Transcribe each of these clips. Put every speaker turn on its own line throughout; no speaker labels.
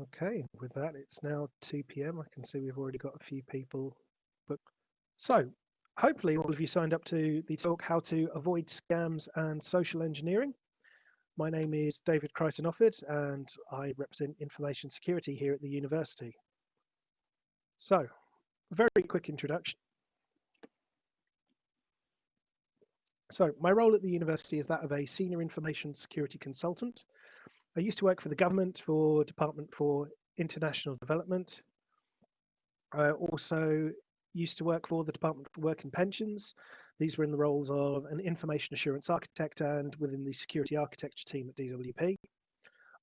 Okay, with that, it's now 2 p.m. I can see we've already got a few people booked. So, hopefully, all of you signed up to the talk How to Avoid Scams and Social Engineering. My name is David Crichton-Offord, and I represent information security here at the university. So, a very quick introduction. So, my role at the university is that of a senior information security consultant. I used to work for the government for Department for International Development. I also used to work for the Department for Work and Pensions. These were in the roles of an information assurance architect and within the security architecture team at DWP.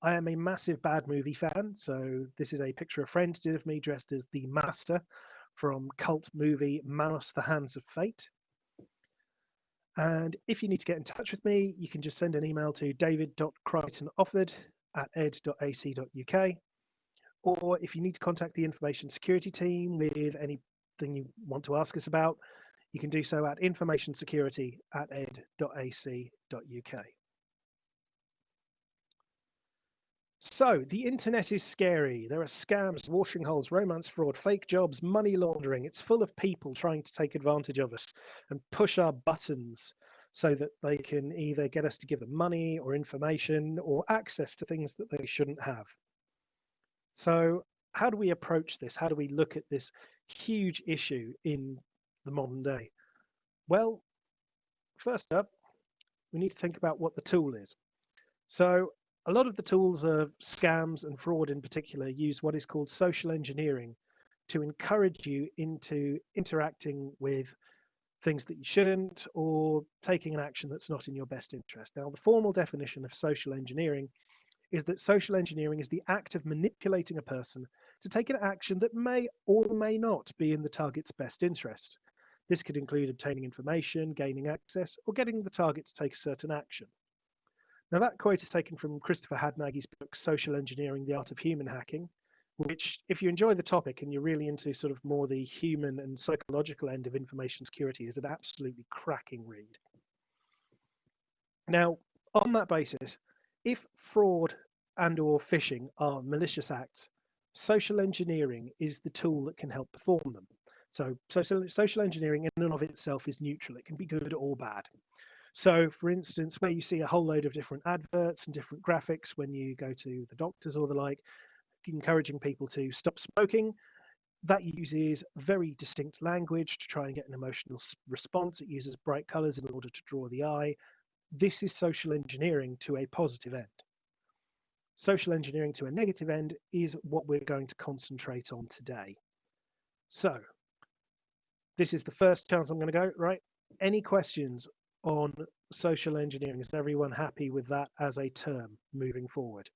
I am a massive bad movie fan, so this is a picture a friend did of me dressed as the Master from cult movie Manos: The Hands of Fate. And if you need to get in touch with me, you can just send an email to david.crichtonofford@ed.ac.uk. Or if you need to contact the information security team with anything you want to ask us about, you can do so at informationsecurity@ed.ac.uk. So, the internet is scary. There are scams, watering holes, romance fraud, fake jobs, money laundering. It's full of people trying to take advantage of us and push our buttons so that they can either get us to give them money or information or access to things that they shouldn't have. So, how do we approach this? How do we look at this huge issue in the modern day? Well, first up, we need to think about what the tool is. So, a lot of the tools of scams and fraud in particular use what is called social engineering to encourage you into interacting with things that you shouldn't or taking an action that's not in your best interest. Now, the formal definition of social engineering is that social engineering is the act of manipulating a person to take an action that may or may not be in the target's best interest. This could include obtaining information, gaining access, or getting the target to take a certain action. Now, that quote is taken from Christopher Hadnagy's book, Social Engineering, The Art of Human Hacking, which, if you enjoy the topic and you're really into sort of more the human and psychological end of information security, is an absolutely cracking read. Now, on that basis, if fraud and or phishing are malicious acts, social engineering is the tool that can help perform them. So social engineering in and of itself is neutral. It can be good or bad. So, for instance, where you see a whole load of different adverts and different graphics when you go to the doctors or the like, encouraging people to stop smoking, that uses very distinct language to try and get an emotional response. It uses bright colors in order to draw the eye. This is social engineering to a positive end. Social engineering to a negative end is what we're going to concentrate on today. So, this is the first chance I'm going to go, right? Any questions on social engineering? Is everyone happy with that as a term moving forward?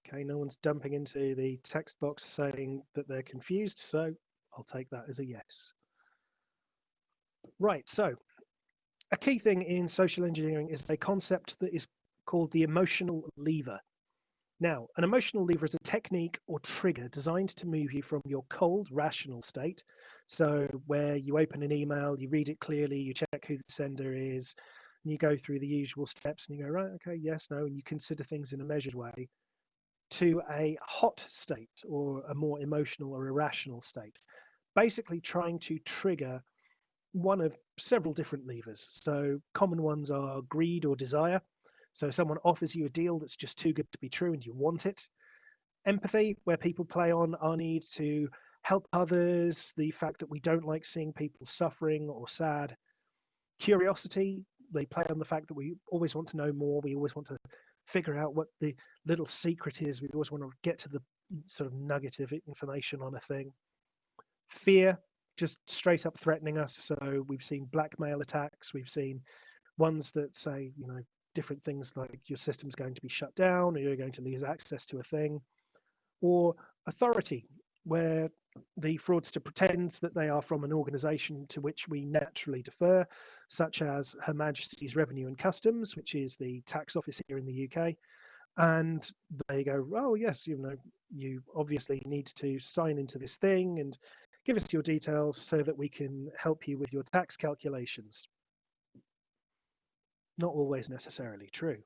Okay, no one's dumping into the text box saying that they're confused, so I'll take that as a yes. Right, so a key thing in social engineering is a concept that is called the emotional lever. Now, an emotional lever is a technique or trigger designed to move you from your cold, rational state, so where you open an email, you read it clearly, you check who the sender is, and you go through the usual steps and you go, right, okay, yes, no, and you consider things in a measured way, to a hot state or a more emotional or irrational state, basically trying to trigger one of several different levers. So common ones are greed or desire. So someone offers you a deal that's just too good to be true and you want it. Empathy, where people play on our need to help others, the fact that we don't like seeing people suffering or sad. Curiosity, they play on the fact that we always want to know more, we always want to figure out what the little secret is, we always want to get to the sort of nugget of information on a thing. Fear, just straight up threatening us. So we've seen blackmail attacks, we've seen ones that say, different things like your system's going to be shut down or you're going to lose access to a thing. Or authority, where the fraudster pretends that they are from an organization to which we naturally defer, such as Her Majesty's Revenue and Customs, which is the tax office here in the UK. And they go, oh, yes, you obviously need to sign into this thing and give us your details so that we can help you with your tax calculations. Not always necessarily true.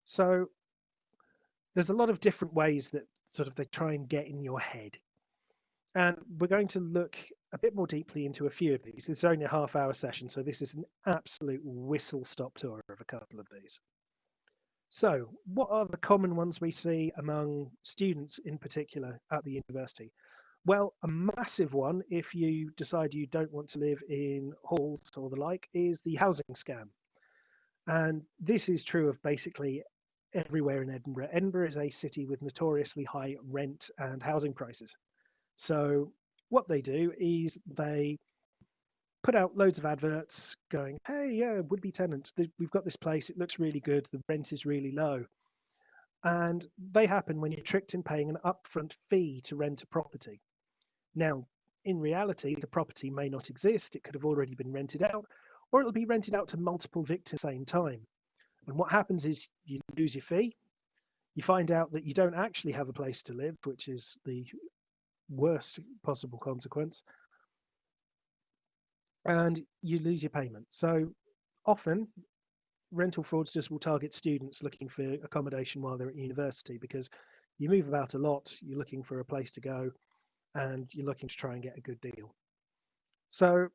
So there's a lot of different ways that sort of they try and get in your head. And we're going to look a bit more deeply into a few of these. It's only a half-hour session, so this is an absolute whistle-stop tour of a couple of these. So, what are the common ones we see among students in particular at the university? Well, a massive one, if you decide you don't want to live in halls or the like, is the housing scam. And this is true of basically everywhere in Edinburgh. Edinburgh is a city with notoriously high rent and housing prices. So, what they do is they put out loads of adverts going, hey, yeah, would be tenant, we've got this place, it looks really good, the rent is really low. And they happen when you're tricked in paying an upfront fee to rent a property. Now, in reality, the property may not exist, it could have already been rented out, or it'll be rented out to multiple victims at the same time. And what happens is you lose your fee, you find out that you don't actually have a place to live, which is the worst possible consequence, and you lose your payment. So often, rental fraudsters will target students looking for accommodation while they're at university because you move about a lot, you're looking for a place to go, and you're looking to try and get a good deal. So,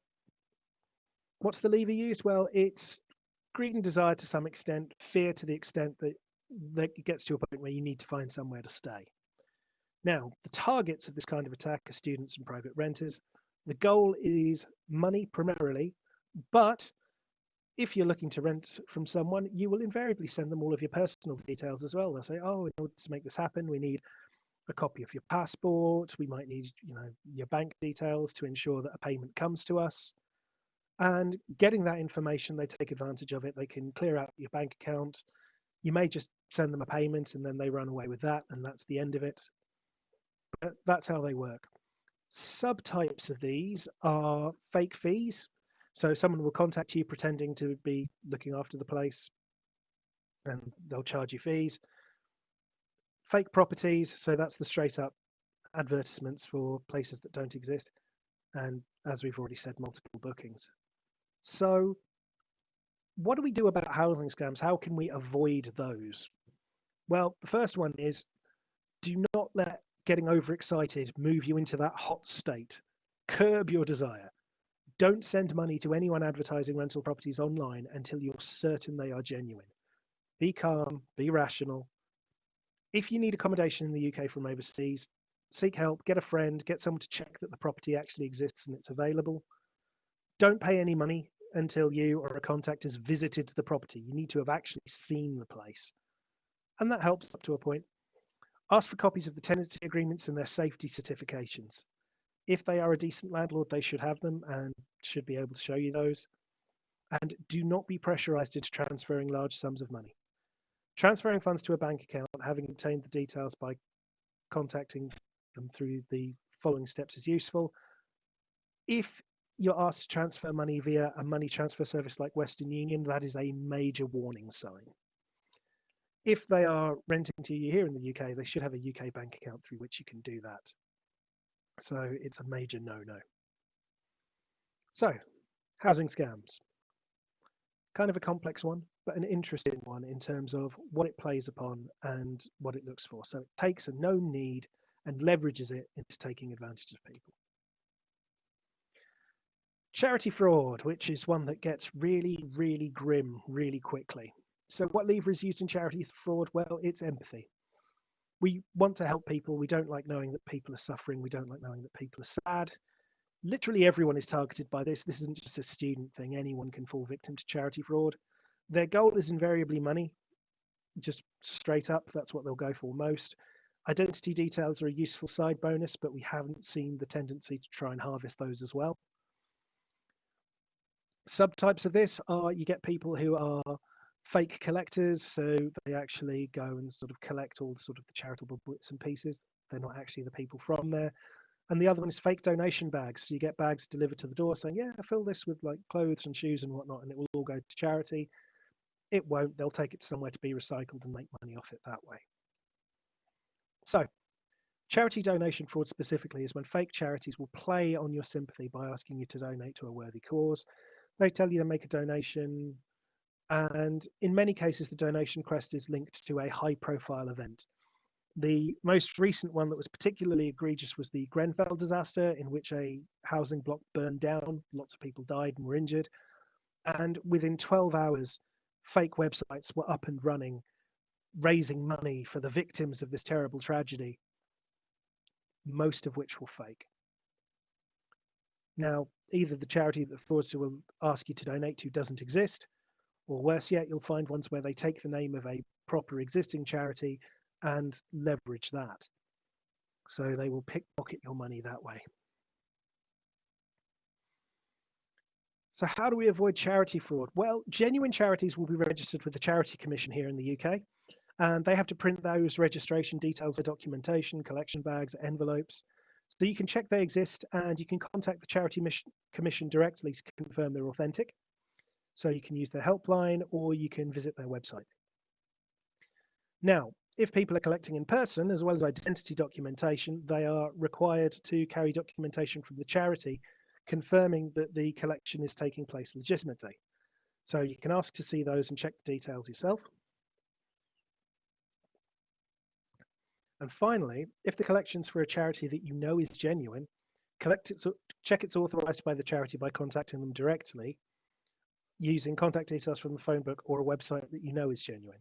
what's the lever used? Well, it's greed and desire to some extent, fear to the extent that it gets to a point where you need to find somewhere to stay. Now, the targets of this kind of attack are students and private renters. The goal is money primarily, but if you're looking to rent from someone, you will invariably send them all of your personal details as well. They'll say, oh, in order to make this happen, we need a copy of your passport. We might need, your bank details to ensure that a payment comes to us. And getting that information, they take advantage of it. They can clear out your bank account. You may just send them a payment and then they run away with that, and that's the end of it. But that's how they work. Subtypes of these are fake fees. So someone will contact you pretending to be looking after the place and they'll charge you fees. Fake properties, so that's the straight up advertisements for places that don't exist. And as we've already said, multiple bookings. So what do we do about housing scams? How can we avoid those? Well, the first one is do not let getting overexcited move you into that hot state. Curb your desire. Don't send money to anyone advertising rental properties online until you're certain they are genuine. Be calm, be rational. If you need accommodation in the UK from overseas, seek help, get a friend, get someone to check that the property actually exists and it's available. Don't pay any money until you or a contact has visited the property. You need to have actually seen the place. And that helps up to a point. Ask for copies of the tenancy agreements and their safety certifications. If they are a decent landlord, they should have them and should be able to show you those. And do not be pressurized into transferring large sums of money. Transferring funds to a bank account, having obtained the details by contacting them through the following steps is useful. If you're asked to transfer money via a money transfer service like Western Union, that is a major warning sign. If they are renting to you here in the UK, they should have a UK bank account through which you can do that. So it's a major no-no. So, housing scams. Kind of a complex one, but an interesting one in terms of what it plays upon and what it looks for. So it takes a known need and leverages it into taking advantage of people. Charity fraud, which is one that gets really, really grim really quickly. So what lever is used in charity fraud? Well, it's empathy. We want to help people. We don't like knowing that people are suffering. We don't like knowing that people are sad. Literally everyone is targeted by this. This isn't just a student thing. Anyone can fall victim to charity fraud. Their goal is invariably money, just straight up. That's what they'll go for most. Identity details are a useful side bonus, but we haven't seen the tendency to try and harvest those as well. Subtypes of this are you get people who are fake collectors, so they actually go and sort of collect all sort of the charitable bits and pieces. They're not actually the people from there. And the other one is fake donation bags. So you get bags delivered to the door saying, yeah, fill this with like clothes and shoes and whatnot, and it will all go to charity. It won't. They'll take it somewhere to be recycled and make money off it that way. So charity donation fraud specifically is when fake charities will play on your sympathy by asking you to donate to a worthy cause. They tell you to make a donation And in many cases, the donation request is linked to a high-profile event. The most recent one that was particularly egregious was the Grenfell disaster, in which a housing block burned down. Lots of people died and were injured. And within 12 hours, fake websites were up and running, raising money for the victims of this terrible tragedy, most of which were fake. Now, either the charity that the fraudster will ask you to donate to doesn't exist, or worse yet, you'll find ones where they take the name of a proper existing charity and leverage that. So they will pickpocket your money that way. So how do we avoid charity fraud? Well, genuine charities will be registered with the Charity Commission here in the UK, and they have to print those registration details, their documentation, collection bags, envelopes. So you can check they exist, and you can contact the Charity Commission directly to confirm they're authentic. So you can use their helpline, or you can visit their website. Now, if people are collecting in person, as well as identity documentation, they are required to carry documentation from the charity confirming that the collection is taking place legitimately. So you can ask to see those and check the details yourself. And finally, if the collection's for a charity that you know is genuine, check it's authorized by the charity by contacting them directly using contact details from the phone book or a website that you know is genuine,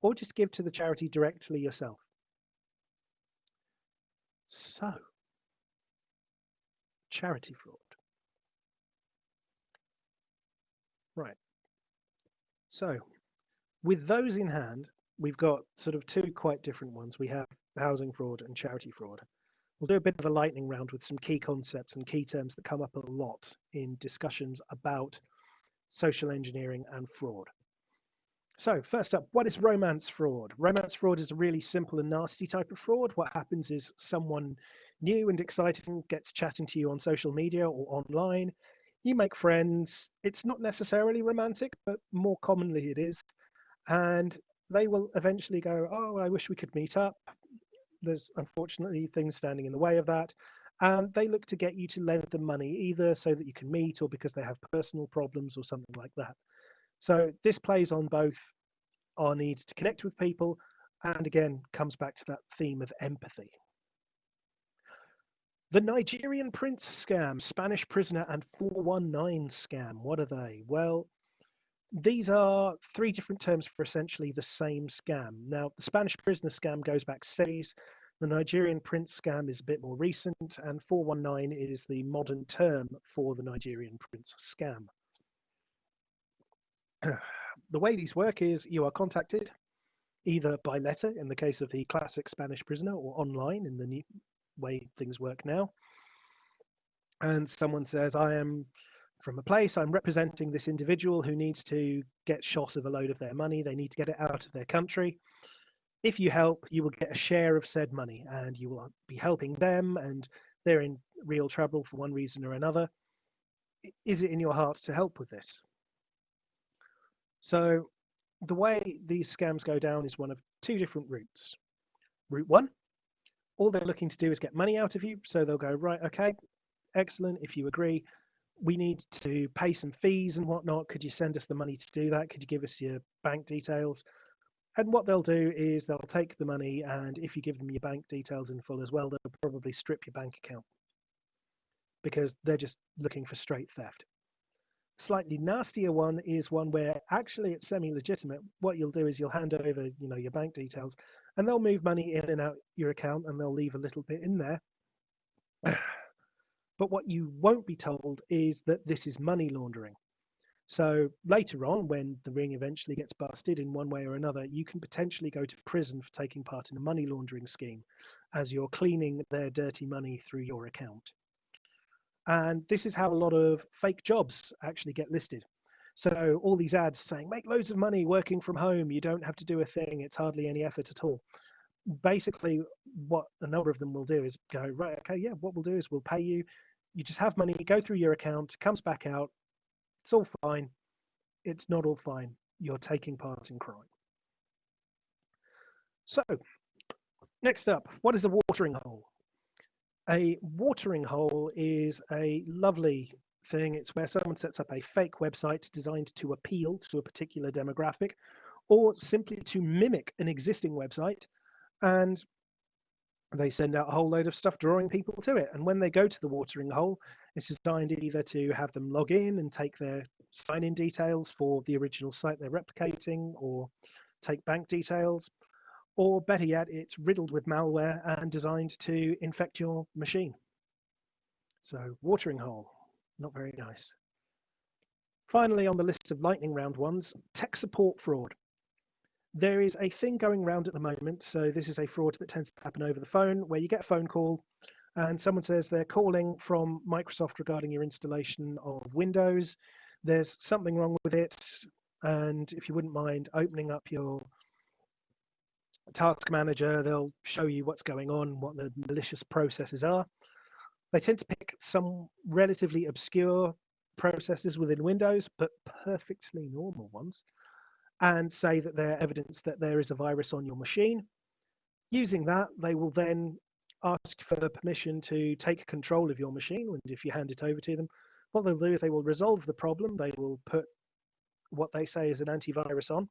or just give to the charity directly yourself. So, charity fraud. Right. So, with those in hand, we've got sort of two quite different ones. We have housing fraud and charity fraud. We'll do a bit of a lightning round with some key concepts and key terms that come up a lot in discussions about social engineering and fraud. So first up, what is romance fraud? Romance fraud is a really simple and nasty type of fraud. What happens is someone new and exciting gets chatting to you on social media or online. You make friends. It's not necessarily romantic, but more commonly it is. And they will eventually go, oh, I wish we could meet up. There's unfortunately things standing in the way of that. And they look to get you to lend them money, either so that you can meet or because they have personal problems or something like that. So this plays on both our needs to connect with people and again comes back to that theme of empathy. The Nigerian Prince scam, Spanish prisoner and 419 scam. What are they? Well, these are three different terms for essentially the same scam. Now, the Spanish prisoner scam goes back centuries. The Nigerian Prince scam is a bit more recent, and 419 is the modern term for the Nigerian Prince scam. The way these work is you are contacted either by letter in the case of the classic Spanish prisoner or online in the new way things work now. And someone says, I am from a place, I'm representing this individual who needs to get shot of a load of their money. They need to get it out of their country. If you help, you will get a share of said money and you will be helping them and they're in real trouble for one reason or another. Is it in your heart to help with this? So the way these scams go down is one of two different routes. Route one, all they're looking to do is get money out of you. So they'll go, right, okay, excellent. If you agree, we need to pay some fees and whatnot. Could you send us the money to do that? Could you give us your bank details? And what they'll do is they'll take the money, and if you give them your bank details in full as well, they'll probably strip your bank account because they're just looking for straight theft. Slightly nastier one is one where actually it's semi-legitimate. What you'll do is you'll hand over, your bank details, and they'll move money in and out your account, and they'll leave a little bit in there. But what you won't be told is that this is money laundering. So later on, when the ring eventually gets busted in one way or another, you can potentially go to prison for taking part in a money laundering scheme as you're cleaning their dirty money through your account. And this is how a lot of fake jobs actually get listed. So all these ads saying, make loads of money working from home. You don't have to do a thing. It's hardly any effort at all. Basically, what a number of them will do is go, right, okay, yeah, what we'll do is we'll pay you. You just have money, go through your account, comes back out. It's all fine. It's not all fine. You're taking part in crime. So, next up, what is a watering hole? A watering hole is a lovely thing. It's where someone sets up a fake website designed to appeal to a particular demographic or simply to mimic an existing website, and they send out a whole load of stuff drawing people to it. And when they go to the watering hole, it's designed either to have them log in and take their sign-in details for the original site they're replicating, or take bank details, or better yet, it's riddled with malware and designed to infect your machine. So watering hole, not very nice. Finally, on the list of lightning round ones, tech support fraud. There is a thing going around at the moment. So this is a fraud that tends to happen over the phone, where you get a phone call and someone says they're calling from Microsoft regarding your installation of Windows. There's something wrong with it, and if you wouldn't mind opening up your task manager, they'll show you what's going on, what the malicious processes are. They tend to pick some relatively obscure processes within Windows, but perfectly normal ones, and say that they're evidence that there is a virus on your machine. Using that, they will then ask for permission to take control of your machine, and if you hand it over to them, what they'll do is they will resolve the problem. They will put what they say is an antivirus on,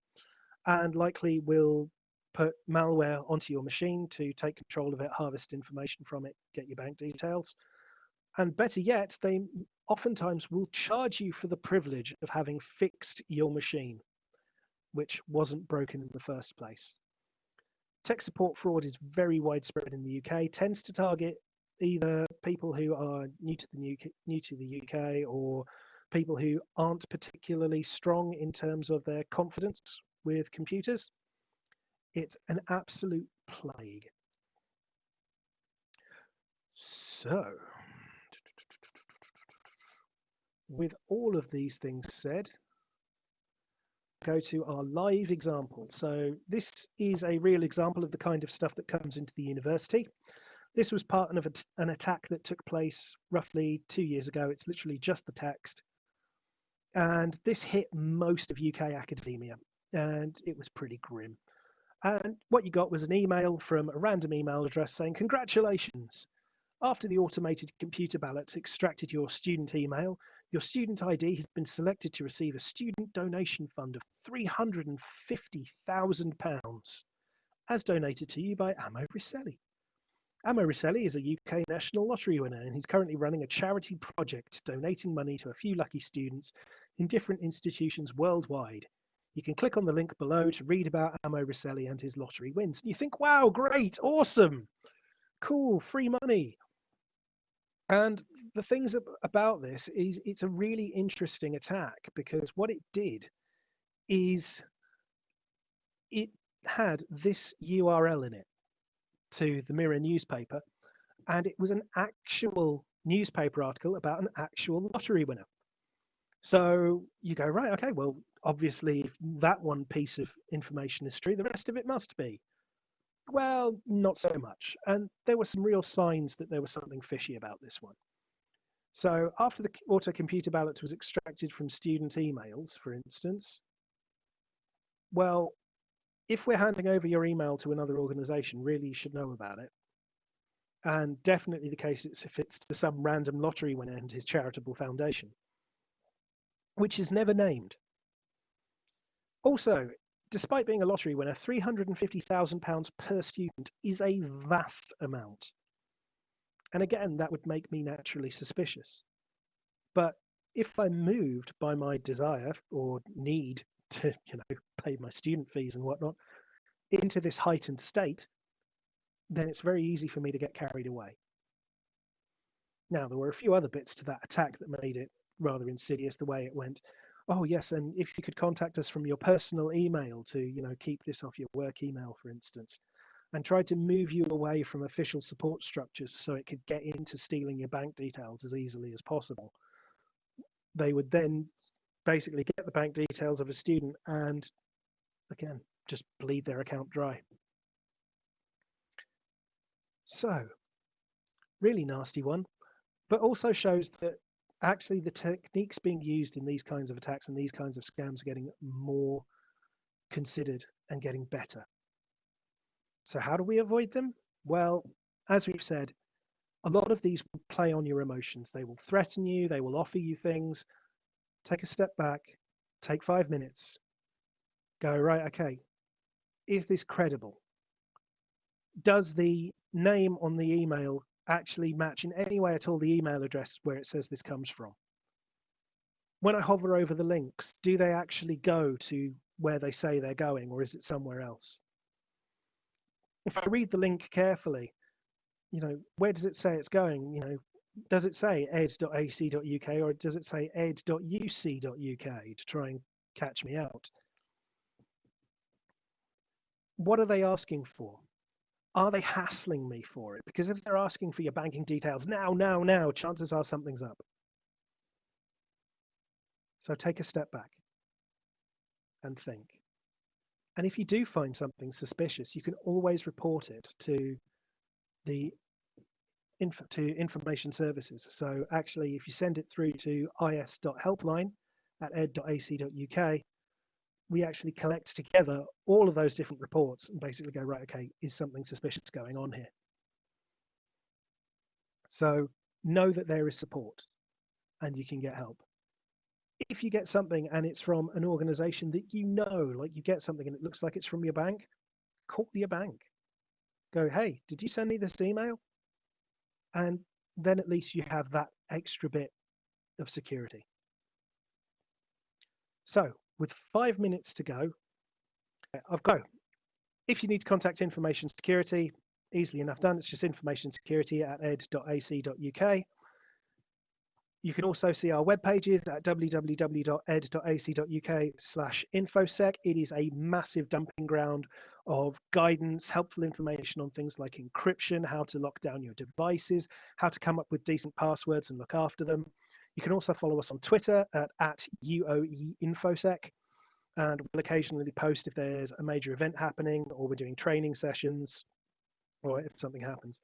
and likely will put malware onto your machine to take control of it, harvest information from it, get your bank details. And better yet, they oftentimes will charge you for the privilege of having fixed your machine, which wasn't broken in the first place. Tech support fraud is very widespread in the UK, tends to target either people who are new to the UK, or people who aren't particularly strong in terms of their confidence with computers. It's an absolute plague. So, with all of these things said, go to our live example. So this is a real example of the kind of stuff that comes into the university. This was part of an attack that took place roughly 2 years ago. It's literally just the text. And this hit most of UK academia, and it was pretty grim. And what you got was an email from a random email address saying, "Congratulations. After the automated computer ballots extracted your student email, your student ID has been selected to receive a student donation fund of £350,000 as donated to you by Amo Riselli. Amo Riselli is a UK national lottery winner, and he's currently running a charity project donating money to a few lucky students in different institutions worldwide. You can click on the link below to read about Amo Riselli and his lottery wins." And you think, wow, great, awesome, cool, free money. And the things about this is it's a really interesting attack, because what it did is it had this URL in it to the Mirror newspaper, and it was an actual newspaper article about an actual lottery winner. So you go, right, okay, well, obviously if that one piece of information is true, the rest of it must be. Well, not so much. And there were some real signs that there was something fishy about this one. So after the auto computer ballot was extracted from student emails, for instance, well, if we're handing over your email to another organization, really you should know about it. And definitely the case if it's to some random lottery winner and his charitable foundation, which is never named. Also, despite being a lottery winner, £350,000 per student is a vast amount. And again, that would make me naturally suspicious. But if I'm moved by my desire or need to, pay my student fees and whatnot into this heightened state, then it's very easy for me to get carried away. Now, there were a few other bits to that attack that made it rather insidious the way it went. Oh, yes, and if you could contact us from your personal email to, keep this off your work email, for instance, and tried to move you away from official support structures so it could get into stealing your bank details as easily as possible. They would then basically get the bank details of a student and, again, just bleed their account dry. So, really nasty one, but also shows that actually the techniques being used in these kinds of attacks and these kinds of scams are getting more considered and getting better. So how do we avoid them? Well, as we've said, A lot of these will play on your emotions. They will threaten you, they will offer you things. Take a step back, take 5 minutes, go, right, okay, is this credible? Does the name on the email actually match in any way at all the email address where it says this comes from? When I hover over the links, do they actually go to where they say they're going, or is it somewhere else? If I read the link carefully, where does it say it's going? Does it say ed.ac.uk or does it say ed.uc.uk to try and catch me out? What are they asking for? Are they hassling me for it? Because if they're asking for your banking details now, chances are something's up. So take a step back and think. And if you do find something suspicious, you can always report it to the information services. So actually, if you send it through to is.helpline@ed.ac.uk, we actually collect together all of those different reports and basically go, right, okay, is something suspicious going on here? So know that there is support and you can get help. If you get something and it's from an organization that like you get something and it looks like it's from your bank, call your bank. Go, hey, did you send me this email? And then at least you have that extra bit of security. So with 5 minutes to go, I've got, if you need to contact information security, easily enough done. It's just informationsecurity@ed.ac.uk. You can also see our web pages at www.ed.ac.uk/infosec. It is a massive dumping ground of guidance, helpful information on things like encryption, how to lock down your devices, how to come up with decent passwords and look after them. You can also follow us on Twitter at @UOEInfosec, and we'll occasionally post if there's a major event happening or we're doing training sessions or if something happens.